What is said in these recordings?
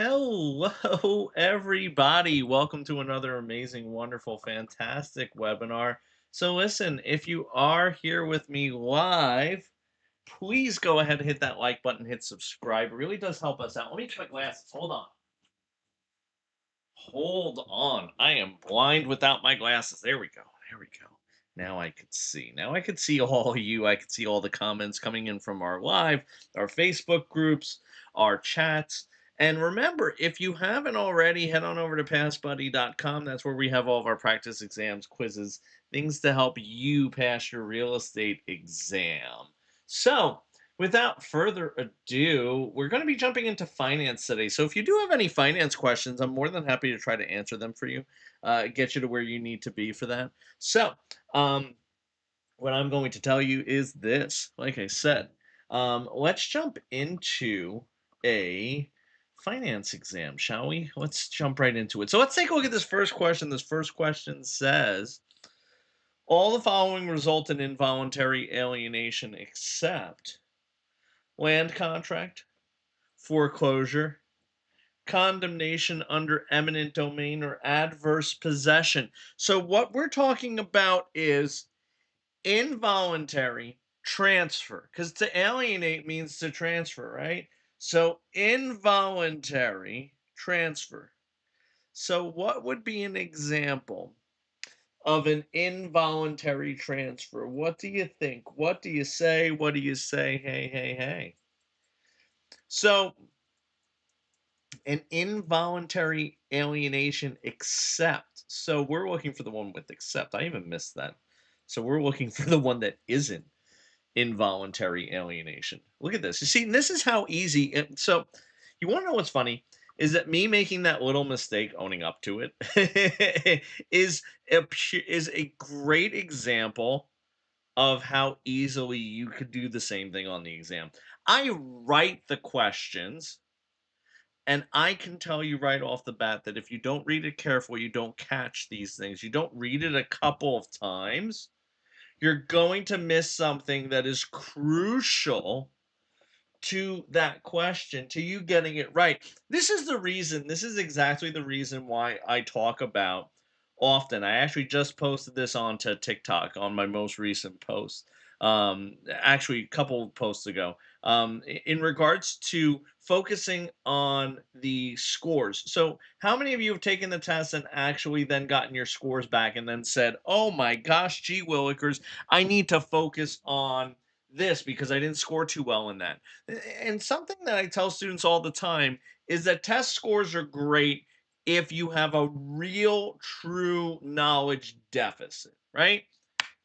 Hello, everybody. Welcome to another amazing, wonderful, fantastic webinar. So, listen, if you are here with me live, please go ahead and hit that like button, hit subscribe. It really does help us out. Let me get my glasses. Hold on. Hold on. I am blind without my glasses. There we go. There we go. Now I could see. Now I could see all you. I could see all the comments coming in from our live, our Facebook groups, our chats. And remember, if you haven't already, head on over to passbuddy.com. That's where we have all of our practice exams, quizzes, things to help you pass your real estate exam. So, without further ado, we're going to be jumping into finance today. So, if you do have any finance questions, I'm more than happy to try to answer them for you, get you to where you need to be for that. So, um, what I'm going to tell you is this. Like I said, let's jump into a finance exam, shall we? Let's jump right into it. So, let's take a look at this first question. This first question says, all the following result in involuntary alienation except land contract, foreclosure, condemnation under eminent domain, or adverse possession. So, what we're talking about is involuntary transfer, because to alienate means to transfer, right? So, involuntary transfer. So, what would be an example of an involuntary transfer? What do you think? What do you say? What do you say? Hey, hey, hey. So, an involuntary alienation except. So we're looking for the one with except. I even missed that. So we're looking for the one that isn't involuntary alienation. Look at this. You see, this is how easy. So you want to know what's funny? Is that me making that little mistake, owning up to it, is a great example of how easily you could do the same thing on the exam. I write the questions and I can tell you right off the bat that if you don't read it carefully, you don't catch these things. You don't read it a couple of times, you're going to miss something that is crucial to that question, to you getting it right. This is exactly the reason why I talk about often. I actually just posted this onto TikTok on my most recent post. Actually, a couple of posts ago, in regards to focusing on the scores. So, how many of you have taken the test and actually then gotten your scores back and then said, "Oh my gosh, gee willikers, I need to focus on this because I didn't score too well in that." And something that I tell students all the time is that test scores are great if you have a real, true knowledge deficit, right?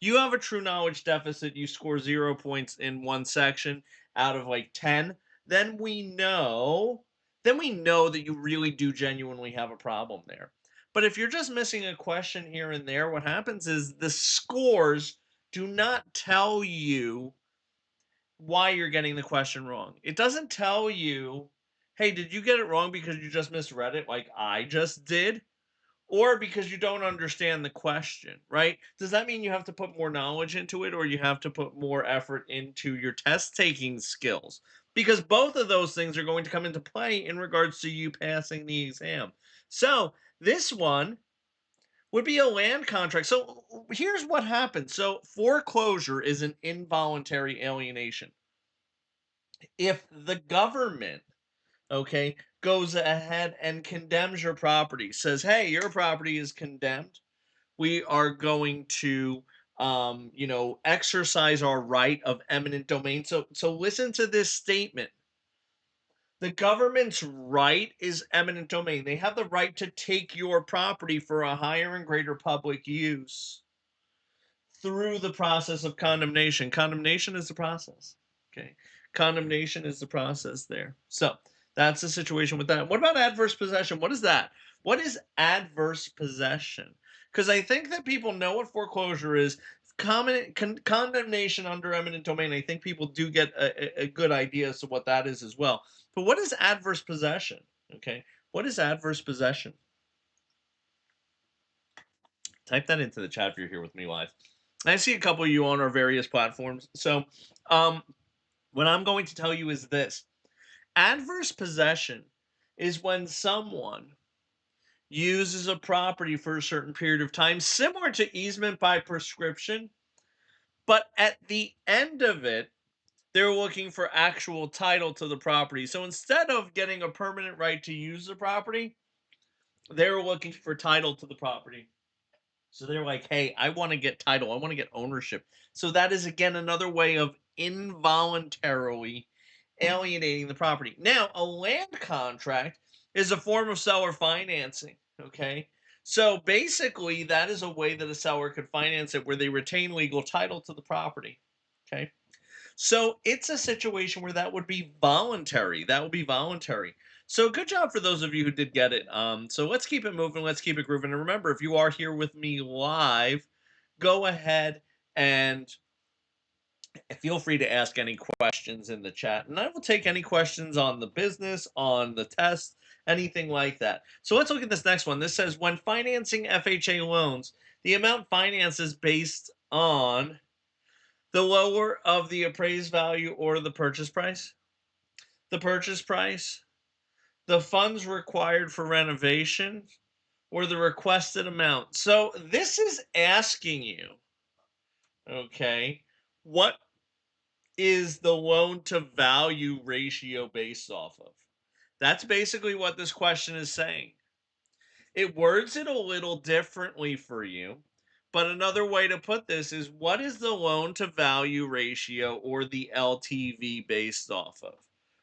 You have a true knowledge deficit, you score 0 points in one section out of like 10, then we know that you really do genuinely have a problem there. But if you're just missing a question here and there, what happens is the scores do not tell you why you're getting the question wrong. It doesn't tell you, hey, did you get it wrong because you just misread it like I just did? Or because you don't understand the question, right? Does that mean you have to put more knowledge into it or you have to put more effort into your test taking skills? Because both of those things are going to come into play in regards to you passing the exam. So, this one would be a land contract. So, here's what happens. So, foreclosure is an involuntary alienation. If the government, okay, goes ahead and condemns your property, says, hey, your property is condemned, we are going to exercise our right of eminent domain. So listen to this statement. The government's right is eminent domain. They have the right to take your property for a higher and greater public use through the process of condemnation. Condemnation is the process. Okay. Condemnation is the process there. So that's the situation with that. What about adverse possession? What is that? What is adverse possession? Because I think that people know what foreclosure is. Condemnation under eminent domain. I think people do get a good idea as to what that is as well. But what is adverse possession? Okay. What is adverse possession? Type that into the chat if you're here with me live. I see a couple of you on our various platforms. So, um, what I'm going to tell you is this: adverse possession is when someone uses a property for a certain period of time, similar to easement by prescription, but at the end of it, they're looking for actual title to the property. So instead of getting a permanent right to use the property, they're looking for title to the property. So they're like, hey, I want to get title, I want to get ownership. So that is again another way of involuntarily alienating the property. Now, a land contract is a form of seller financing. Okay. So basically, that is a way that a seller could finance it where they retain legal title to the property. Okay. So it's a situation where that would be voluntary. That would be voluntary. So good job for those of you who did get it. So let's keep it moving. Let's keep it grooving. And remember, if you are here with me live, go ahead and feel free to ask any questions in the chat. And I will take any questions on the business, on the test, anything like that. So let's look at this next one. This says when financing FHA loans, the amount financed is based on the lower of the appraised value or the purchase price, the purchase price, the funds required for renovation, or the requested amount. So this is asking you, okay, what is the loan to value ratio based off of? That's basically what this question is saying. It words it a little differently for you, but another way to put this is what is the loan to value ratio or the LTV based off of,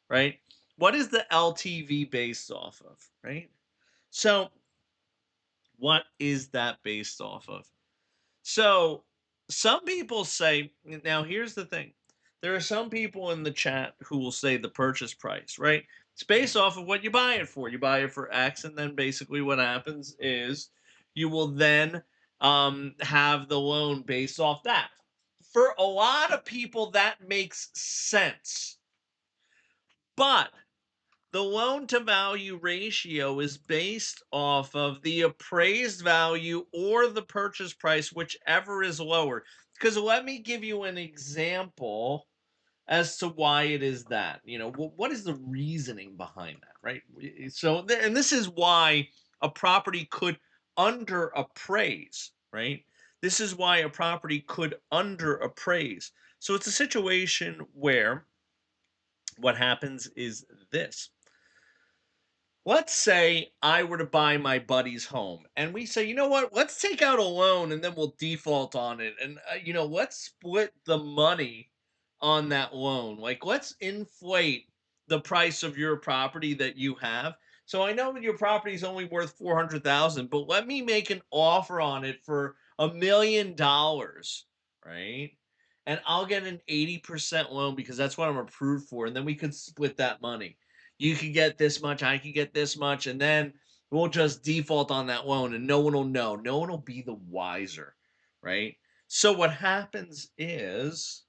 right? What is the LTV based off of, right? So, what is that based off of? So, some people say, now here's the thing. There are some people in the chat who will say the purchase price, right? It's based off of what you buy it for. You buy it for X, and then basically what happens is you will then have the loan based off that. For a lot of people, that makes sense. But the loan to value ratio is based off of the appraised value or the purchase price, whichever is lower. Because let me give you an example as to why it is that. What is the reasoning behind that, right? So, and this is why a property could underappraise, right? This is why a property could underappraise. So, it's a situation where what happens is this. Let's say I were to buy my buddy's home and we say, you know what, let's take out a loan and then we'll default on it. And, let's split the money on that loan. Like, let's inflate the price of your property that you have. So I know that your property is only worth 400,000, but let me make an offer on it for $1 million, right? And I'll get an 80% loan because that's what I'm approved for. And then we could split that money. You could get this much, I could get this much, and then we'll just default on that loan and no one will know. No one will be the wiser, right? So what happens is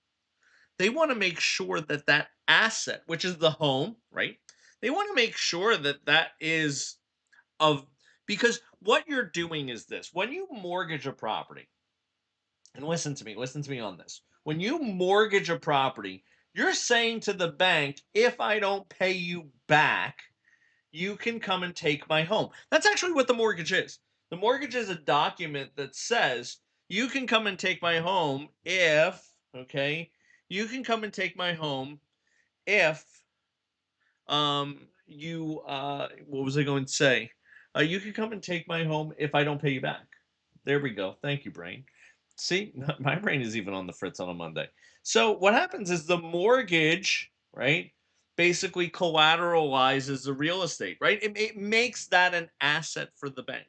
they want to make sure that that asset, which is the home, right? They want to make sure that that is of because what you're doing is this. When you mortgage a property, and listen to me on this. When you mortgage a property, you're saying to the bank, if I don't pay you back, you can come and take my home. That's actually what the mortgage is. The mortgage is a document that says you can come and take my home if, okay, you can come and take my home if you what was I going to say? You can come and take my home if I don't pay you back. There we go. Thank you, brain. See, my brain is even on the fritz on a Monday. So what happens is the mortgage, right, basically collateralizes the real estate, right? It makes that an asset for the bank,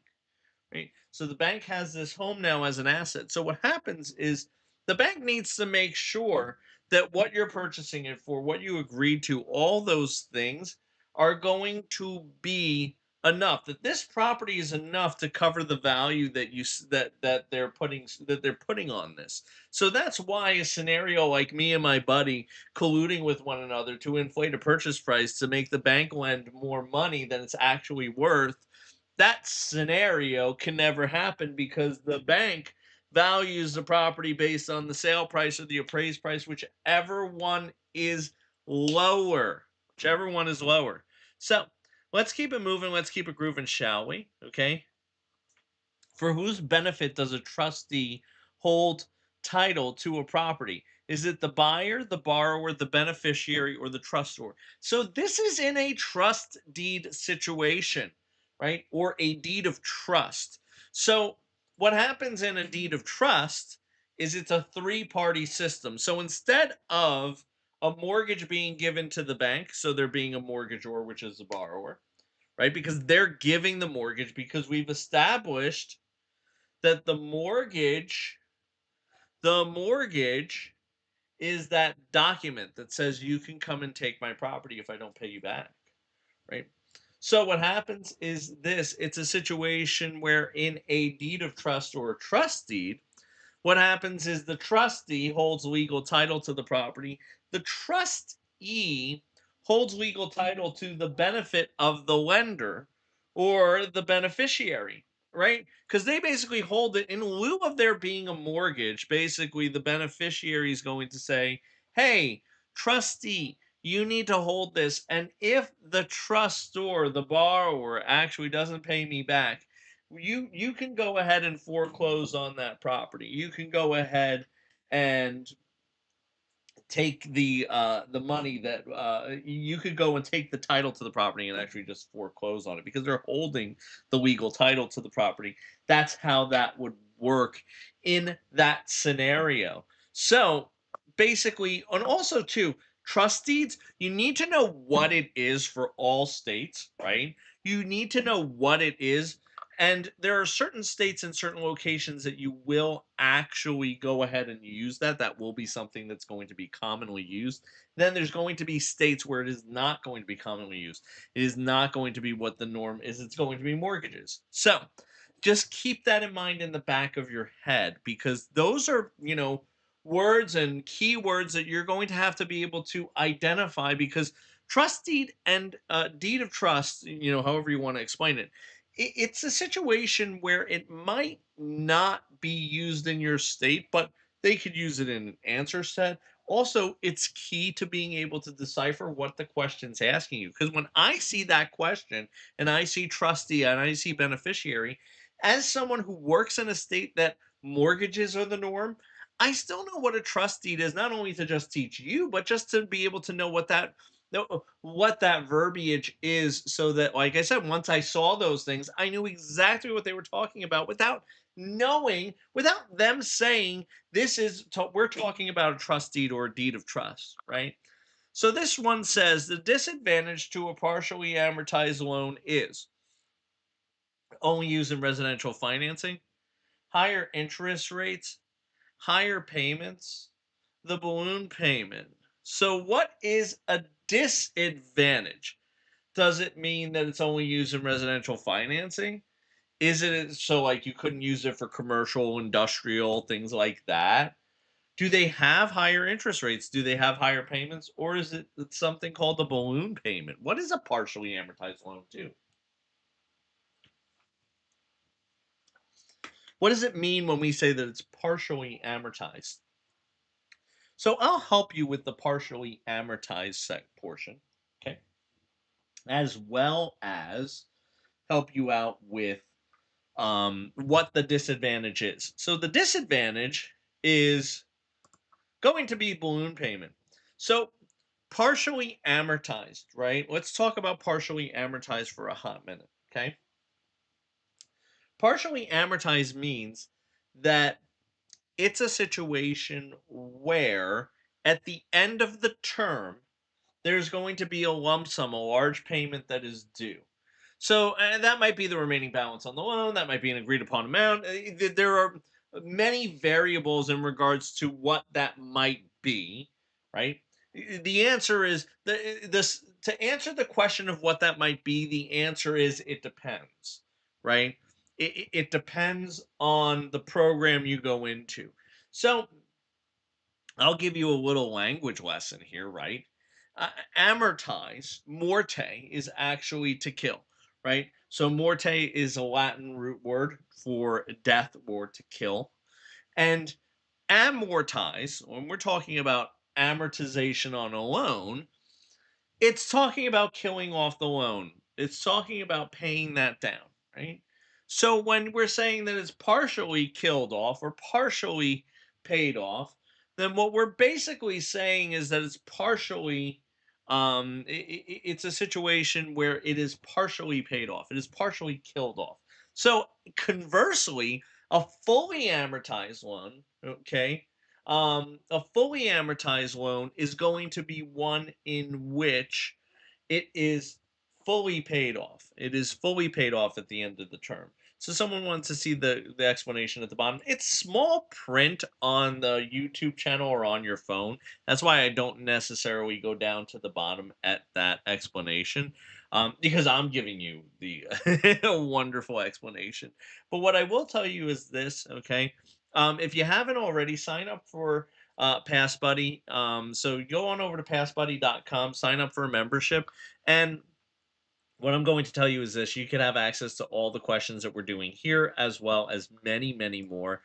right? So the bank has this home now as an asset. So what happens is the bank needs to make sure that what you're purchasing it for, what you agreed to, all those things are going to be enough, that this property is enough to cover the value that they're putting on this. So that's why a scenario like me and my buddy colluding with one another to inflate a purchase price to make the bank lend more money than it's actually worth, that scenario can never happen because the bank values the property based on the sale price or the appraised price, whichever one is lower. Whichever one is lower. So Let's keep it moving. Let's keep it grooving, shall we? Okay. For whose benefit does a trustee hold title to a property? Is it the buyer, the borrower, the beneficiary, or the trustor? So this is in a trust deed situation, right? Or a deed of trust. So what happens in a deed of trust is it's a three-party system. So instead of a mortgage being given to the bank, so there being a mortgagor, which is the borrower, right? Because they're giving the mortgage because we've established that the mortgage is that document that says you can come and take my property if I don't pay you back, right? So what happens is this, it's a situation where in a deed of trust or a trust deed, what happens is the trustee holds legal title to the property. The trustee holds legal title to the benefit of the lender or the beneficiary, right? Because they basically hold it in lieu of there being a mortgage. Basically, the beneficiary is going to say, hey, trustee, you need to hold this. And if the trustor, the borrower, actually doesn't pay me back, you can go ahead and foreclose on that property. You can go ahead and take the money that you could go and take the title to the property and actually just foreclose on it because they're holding the legal title to the property. That's how that would work in that scenario. So basically, and also too, trust deeds, you need to know what it is for all states, right? You need to know what it is, and there are certain states and certain locations that you will actually go ahead and use that. That will be something that's going to be commonly used. Then there's going to be states where it is not going to be commonly used. It is not going to be what the norm is. It's going to be mortgages. So just keep that in mind in the back of your head because those are, words and keywords that you're going to have to be able to identify because trust deed and deed of trust, however you want to explain it, it's a situation where it might not be used in your state, but they could use it in an answer set. Also, it's key to being able to decipher what the question's asking you. Because when I see that question and I see trustee and I see beneficiary, as someone who works in a state that mortgages are the norm, I still know what a trust deed is, not only to just teach you, but just to be able to know what that verbiage is so that, like I said, once I saw those things, I knew exactly what they were talking about without them saying we're talking about a trust deed or a deed of trust, right? So this one says the disadvantage to a partially amortized loan is only used in residential financing, higher interest rates, higher payments, the balloon payment. So what is a disadvantage? Does it mean that it's only used in residential financing? Is it so like you couldn't use it for commercial, industrial, things like that? Do they have higher interest rates? Do they have higher payments? Or is it something called the balloon payment? What is a partially amortized loan too? What does it mean when we say that it's partially amortized? So I'll help you with the partially amortized portion, okay? As well as help you out with what the disadvantage is. So the disadvantage is going to be balloon payment. So partially amortized, right? Let's talk about partially amortized for a hot minute, okay? Partially amortized means that it's a situation where at the end of the term, there's going to be a lump sum, a large payment that is due. So that might be the remaining balance on the loan. That might be an agreed upon amount. There are many variables in regards to what that might be, right? The answer is this to answer the question of what that might be. The answer is it depends, right? It depends on the program you go into. So I'll give you a little language lesson here, right? Amortize, morte, is actually to kill, right? So morte is a Latin root word for death or to kill. And amortize, when we're talking about amortization on a loan, it's talking about killing off the loan. It's talking about paying that down, right? So when we're saying that it's partially killed off or partially paid off, then what we're basically saying is that it's partially it's a situation where it is partially paid off. It is partially killed off. So conversely, a fully amortized loan, okay? A fully amortized loan is going to be one in which it is fully paid off. It is fully paid off at the end of the term. So someone wants to see the explanation at the bottom. It's small print on the YouTube channel or on your phone. That's why I don't necessarily go down to the bottom at that explanation, because I'm giving you the wonderful explanation. But what I will tell you is this, okay? If you haven't already, sign up for Pass Buddy. So go on over to passbuddy.com, sign up for a membership, and what I'm going to tell you is this: you can have access to all the questions that we're doing here, as well as many, many more.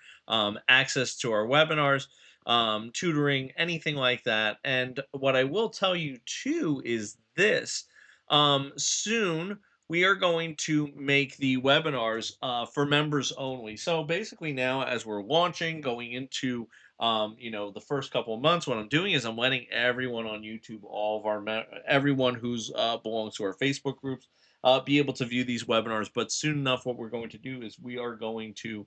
Access to our webinars, tutoring, anything like that. And what I will tell you too is this: soon we are going to make the webinars for members only. So basically, now as we're launching, going into the first couple of months, what I'm doing is I'm letting everyone on YouTube, all of our everyone who's belongs to our Facebook groups, be able to view these webinars. But soon enough, what we're going to do is we are going to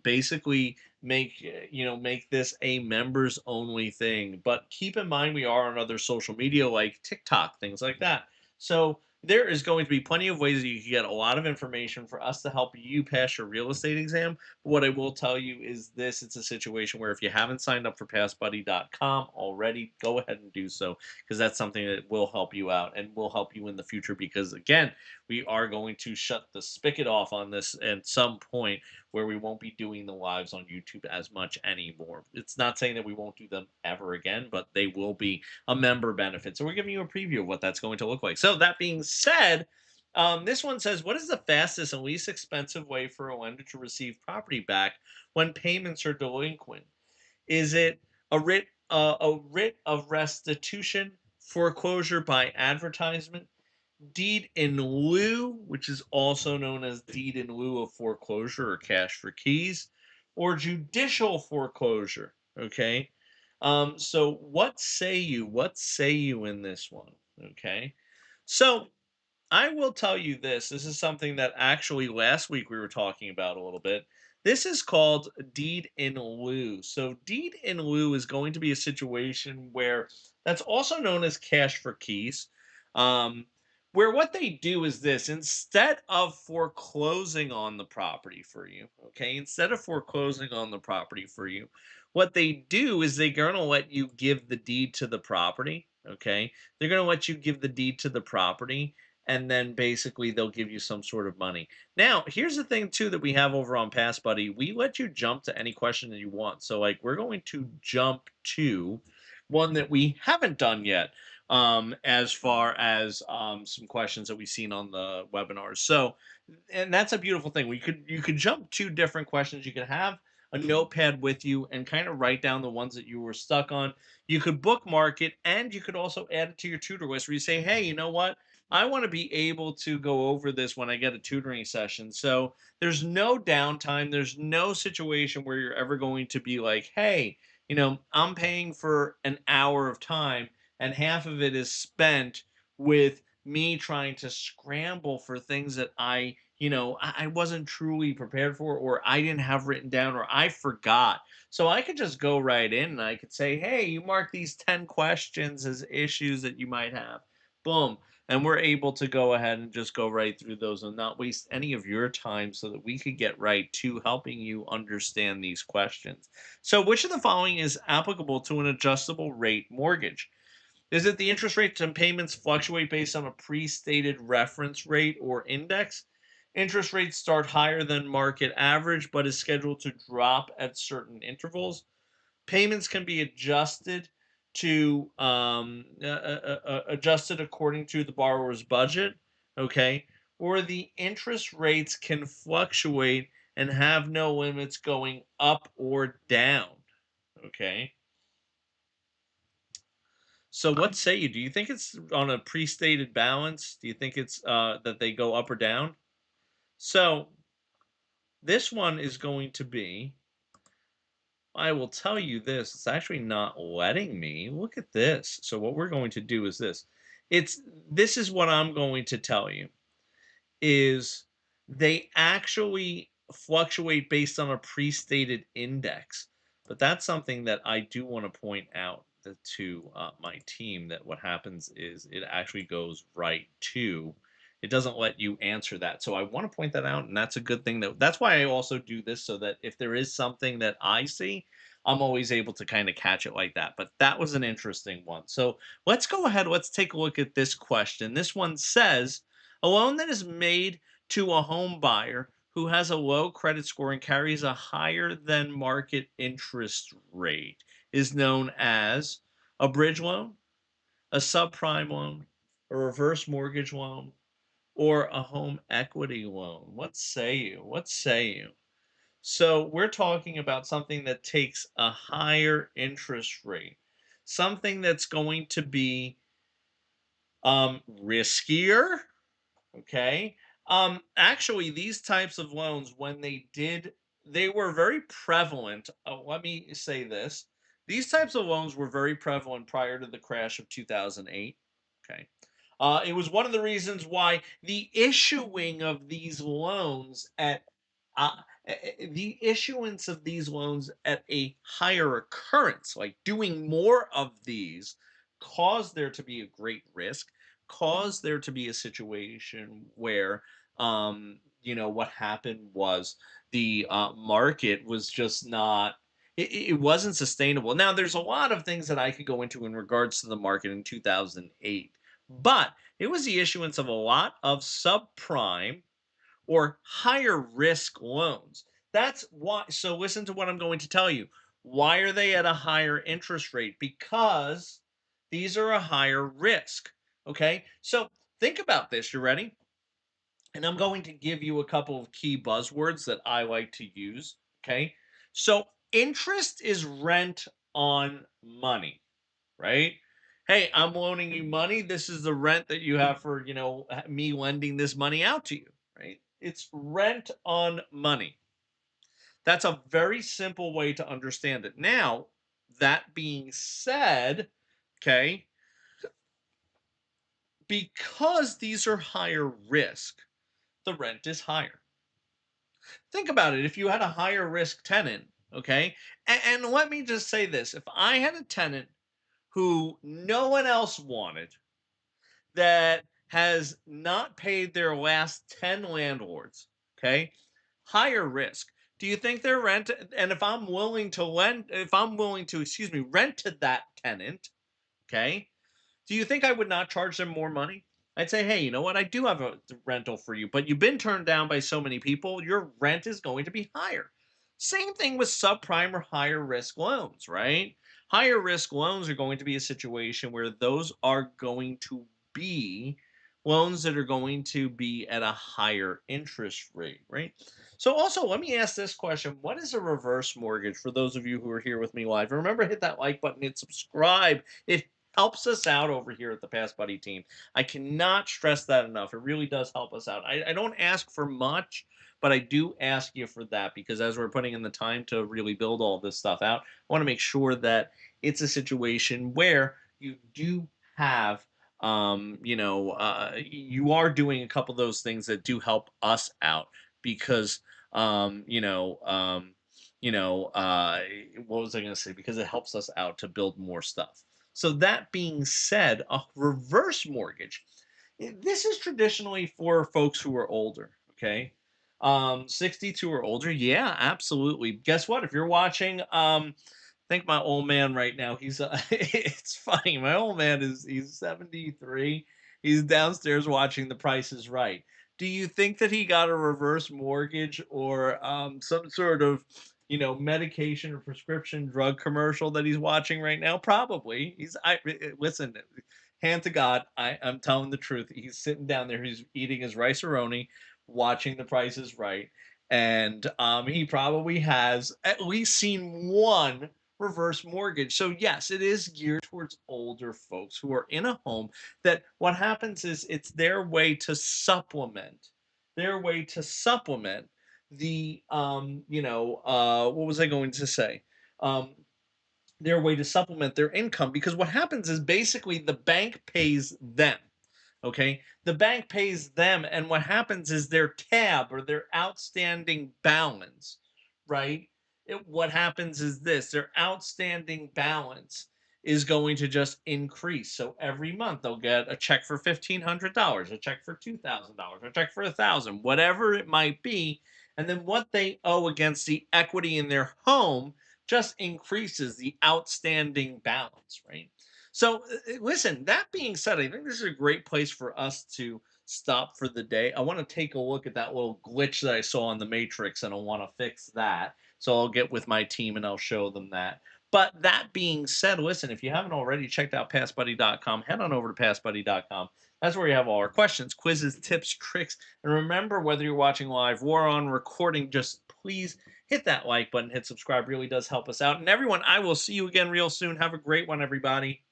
basically make this a members only thing. But keep in mind, we are on other social media like TikTok, things like that. So there is going to be plenty of ways that you can get a lot of information for us to help you pass your real estate exam. But what I will tell you is this: it's a situation where if you haven't signed up for passbuddy.com already, go ahead and do so, because that's something that will help you out and will help you in the future. Because again, we are going to shut the spigot off on this at some point where we won't be doing the lives on YouTube as much anymore. It's not saying that we won't do them ever again, but they will be a member benefit. So we're giving you a preview of what that's going to look like. So that being said, this one says, what is the fastest and least expensive way for a lender to receive property back when payments are delinquent? Is it a writ of restitution, foreclosure by advertisement, deed in lieu, which is also known as deed in lieu of foreclosure or cash for keys, or judicial foreclosure? Okay. So what say you? What say you in this one? Okay. So I will tell you this. This is something that actually last week we were talking about a little bit. This is called deed in lieu. So, deed in lieu is going to be a situation where that's also known as cash for keys. Um, where what they do is this: instead of foreclosing on the property for you, okay, instead of foreclosing on the property for you, what they do is they're going to let you give the deed to the property, okay? They're going to let you give the deed to the property, and then basically they'll give you some sort of money. Now, here's the thing too that we have over on Pass Buddy. We let you jump to any question that you want. So like we're going to jump to one that we haven't done yet, as far as some questions that we've seen on the webinars. So, and that's a beautiful thing. You could jump to different questions. You could have a notepad with you and kind of write down the ones that you were stuck on. You could bookmark it, and you could also add it to your tutor list where you say, hey, you know what? I want to be able to go over this when I get a tutoring session. So there's no downtime. There's no situation where you're ever going to be like, hey, I'm paying for an hour of time and half of it is spent with me trying to scramble for things that I wasn't truly prepared for, or I didn't have written down, or I forgot. So I could just go right in and I could say, hey, you mark these 10 questions as issues that you might have. Boom. And we're able to go ahead and just go right through those and not waste any of your time so that we could get right to helping you understand these questions. So, which of the following is applicable to an adjustable rate mortgage? Is it the interest rates and payments fluctuate based on a pre-stated reference rate or index? Interest rates start higher than market average but is scheduled to drop at certain intervals. Payments can be adjusted according to the borrower's budget, okay? Or the interest rates can fluctuate and have no limits going up or down, okay? So what say you? Do you think it's on a pre-stated balance? Do you think it's that they go up or down? So this one is going to be, I will tell you this, it's actually not letting me. Look at this. So what we're going to do is this. It's this is what I'm going to tell you is they actually fluctuate based on a pre-stated index. But that's something that I do want to point out to my team that what happens is it actually goes right to. It doesn't let you answer that. So I want to point that out, and that's a good thing. That's why I also do this so that if there is something that I see, I'm always able to kind of catch it like that. But that was an interesting one. So let's go ahead. Let's take a look at this question. This one says, a loan that is made to a home buyer who has a low credit score and carries a higher than market interest rate is known as a bridge loan, a subprime loan, a reverse mortgage loan, or a home equity loan. What say you? What say you? So we're talking about something that takes a higher interest rate, something that's going to be riskier. Okay. Actually, these types of loans, when they were very prevalent. Let me say this. These types of loans were very prevalent prior to the crash of 2008. Okay. It was one of the reasons why the issuing of these loans at the issuance of these loans at a higher occurrence, like doing more of these, caused there to be a great risk, caused there to be a situation where, what happened was the market was just not. It wasn't sustainable. Now, there's a lot of things that I could go into in regards to the market in 2008, but it was the issuance of a lot of subprime or higher risk loans. That's why. So, listen to what I'm going to tell you. Why are they at a higher interest rate? Because these are a higher risk. Okay. So, think about this. You ready? And I'm going to give you a couple of key buzzwords that I like to use. Okay. So, interest is rent on money, right? Hey, I'm loaning you money. This is the rent that you have for, me lending this money out to you, right? It's rent on money. That's a very simple way to understand it. Now, that being said, okay, because these are higher risk, the rent is higher. Think about it. If you had a higher risk tenant, okay, and let me just say this, if I had a tenant who no one else wanted, that has not paid their last 10 landlords, okay? Higher risk. Do you think their rent, and if I'm willing to, excuse me, rent to that tenant, okay? Do you think I would not charge them more money? I'd say, hey, you know what? I do have a rental for you, but you've been turned down by so many people, your rent is going to be higher. Same thing with subprime or higher risk loans, right? Higher risk loans are going to be a situation where those are going to be loans that are going to be at a higher interest rate, right? So, also, let me ask this question. What is a reverse mortgage for those of you who are here with me live? Remember, hit that like button, hit subscribe. It helps us out over here at the Pass Buddy team. I cannot stress that enough. It really does help us out. I don't ask for much, but I do ask you for that because as we're putting in the time to really build all this stuff out, I want to make sure that it's a situation where you do have you are doing a couple of those things that do help us out because um you know um what was I going to say, because it helps us out to build more stuff. So that being said, a reverse mortgage, this is traditionally for folks who are older, okay? 62 or older. Yeah, absolutely. Guess what? If you're watching, I think my old man right now, he's it's funny. My old man he's 73. He's downstairs watching The Price is Right. Do you think that he got a reverse mortgage or some sort of, medication or prescription drug commercial that he's watching right now? Probably. Listen, hand to God, I'm telling the truth. He's sitting down there, he's eating his rice aroni, watching The Price is Right, and he probably has at least seen one reverse mortgage. So yes, it is geared towards older folks who are in a home that what happens is it's their way to supplement the what was I going to say? Um their way to supplement their income, because what happens is basically the bank pays them. Okay, the bank pays them, and what happens is their tab or their outstanding balance, right? What happens is this: their outstanding balance is going to just increase. So every month they'll get a check for $1,500, a check for $2,000, a check for 1,000, whatever it might be, and then what they owe against the equity in their home just increases the outstanding balance, right? So, listen, that being said, I think this is a great place for us to stop for the day. I want to take a look at that little glitch that I saw in the Matrix, and I want to fix that. So, I'll get with my team and I'll show them that. But that being said, listen, if you haven't already checked out passbuddy.com, head on over to passbuddy.com. That's where you have all our questions, quizzes, tips, tricks. And remember, whether you're watching live or on recording, just please hit that like button, hit subscribe, really does help us out. And everyone, I will see you again real soon. Have a great one, everybody.